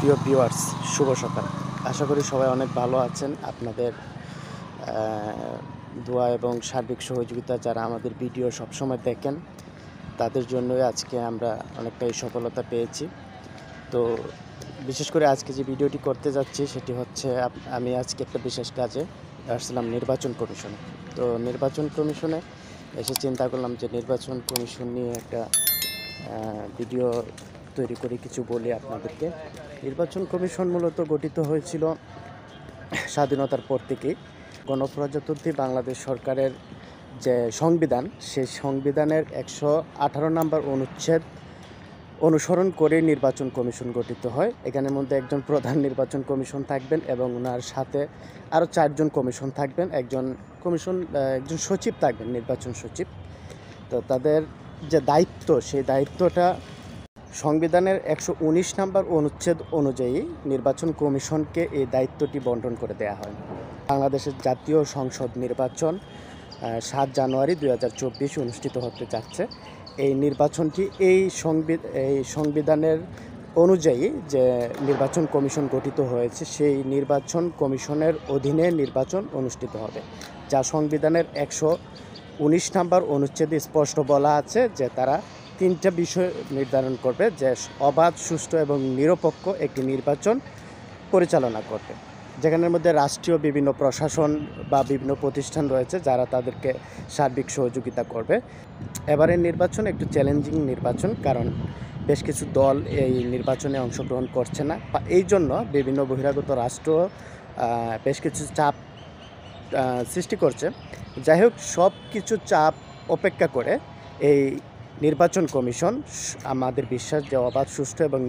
প্রিয় ভিউয়ার্স, শুভ সকাল। আশা করি সবাই অনেক ভালো আছেন। আপনাদের দোয়া এবং সার্বিক সহযোগিতা যারা আমাদের ভিডিও সবসময় দেখেন, তাদের জন্যই আজকে আমরা অনেকটাই সফলতা পেয়েছি। তো বিশেষ করে আজকে যে ভিডিওটি করতে যাচ্ছি সেটি হচ্ছে আমি আজকে একটা বিশেষ কাজে আসছিলাম নির্বাচন কমিশনে। তো নির্বাচন কমিশনে এসে চিন্তা করলাম যে নির্বাচন কমিশন নিয়ে একটা ভিডিও তৈরি করে কিছু বলি আপনাদেরকে। নির্বাচন কমিশন মূলত গঠিত হয়েছিল স্বাধীনতার পর থেকেই। গণপ্রজাতন্ত্রী বাংলাদেশ সরকারের যে সংবিধান, সেই সংবিধানের 118 নম্বর অনুচ্ছেদ অনুসরণ করে নির্বাচন কমিশন গঠিত হয়। এখানের মধ্যে একজন প্রধান নির্বাচন কমিশন থাকবেন এবং ওনার সাথে আরও 4 জন কমিশন থাকবেন। একজন সচিব থাকবেন, নির্বাচন সচিব। তো তাদের যে দায়িত্ব, সেই দায়িত্বটা সংবিধানের 119 নম্বর অনুচ্ছেদ অনুযায়ী নির্বাচন কমিশনকে এই দায়িত্বটি বন্টন করে দেওয়া হয়। বাংলাদেশের জাতীয় সংসদ নির্বাচন 7 জানুয়ারি 2024 অনুষ্ঠিত হতে যাচ্ছে। এই নির্বাচনটি এই সংবিধানের অনুযায়ী যে নির্বাচন কমিশন গঠিত হয়েছে, সেই নির্বাচন কমিশনের অধীনে নির্বাচন অনুষ্ঠিত হবে, যা সংবিধানের 119 নম্বর অনুচ্ছেদে স্পষ্ট বলা আছে যে তারা 3টা বিষয় নির্ধারণ করবে, যে অবাধ, সুষ্ঠু এবং নিরপেক্ষ একটি নির্বাচন পরিচালনা করবে, যেখানের মধ্যে রাষ্ট্রীয় বিভিন্ন প্রশাসন বা বিভিন্ন প্রতিষ্ঠান রয়েছে যারা তাদেরকে সার্বিক সহযোগিতা করবে। এবারের নির্বাচন একটু চ্যালেঞ্জিং নির্বাচন, কারণ বেশ কিছু দল এই নির্বাচনে অংশগ্রহণ করছে না। এই জন্য বিভিন্ন বহিরাগত রাষ্ট্র বেশ কিছু চাপ সৃষ্টি করছে। যাই হোক, সব কিছু চাপ উপেক্ষা করে এই নির্বাচন কমিশন আমাদের বিশ্বাস যে অবাধ, সুষ্ঠু এবং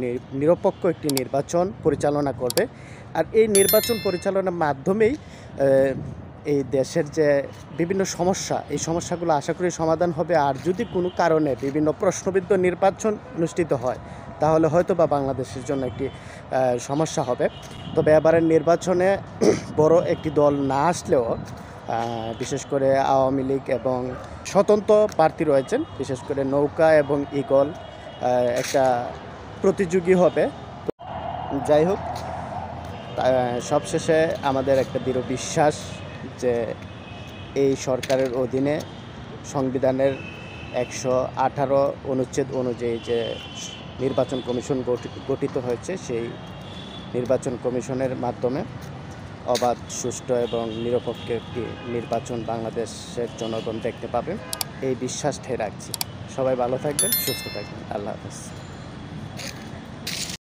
নিরপেক্ষ একটি নির্বাচন পরিচালনা করবে। আর এই নির্বাচন পরিচালনার মাধ্যমেই এই দেশের যে বিভিন্ন সমস্যা, এই সমস্যাগুলো আশা করি সমাধান হবে। আর যদি কোনো কারণে বিভিন্ন প্রশ্নবিদ্ধ নির্বাচন অনুষ্ঠিত হয়, তাহলে হয়তো বা বাংলাদেশের জন্য একটি সমস্যা হবে। তবে এবারের নির্বাচনে বড় একটি দল না আসলেও বিশেষ করে আওয়ামী লীগ এবং স্বতন্ত্র প্রার্থী রয়েছেন, বিশেষ করে নৌকা এবং ঈগল একটা প্রতিযোগী হবে। যাই হোক, সবশেষে আমাদের একটা দৃঢ় বিশ্বাস যে এই সরকারের অধীনে সংবিধানের 118 অনুচ্ছেদ অনুযায়ী যে নির্বাচন কমিশন গঠিত হয়েছে, সেই নির্বাচন কমিশনের মাধ্যমে অবাধ, সুষ্ঠু এবং নিরপেক্ষ একটি নির্বাচন বাংলাদেশের জনগণ দেখতে পাবে। এই বিশ্বাস ঠেয়ে রাখছি। সবাই ভালো থাকবেন, সুস্থ থাকবেন। আল্লাহ হাফেজ।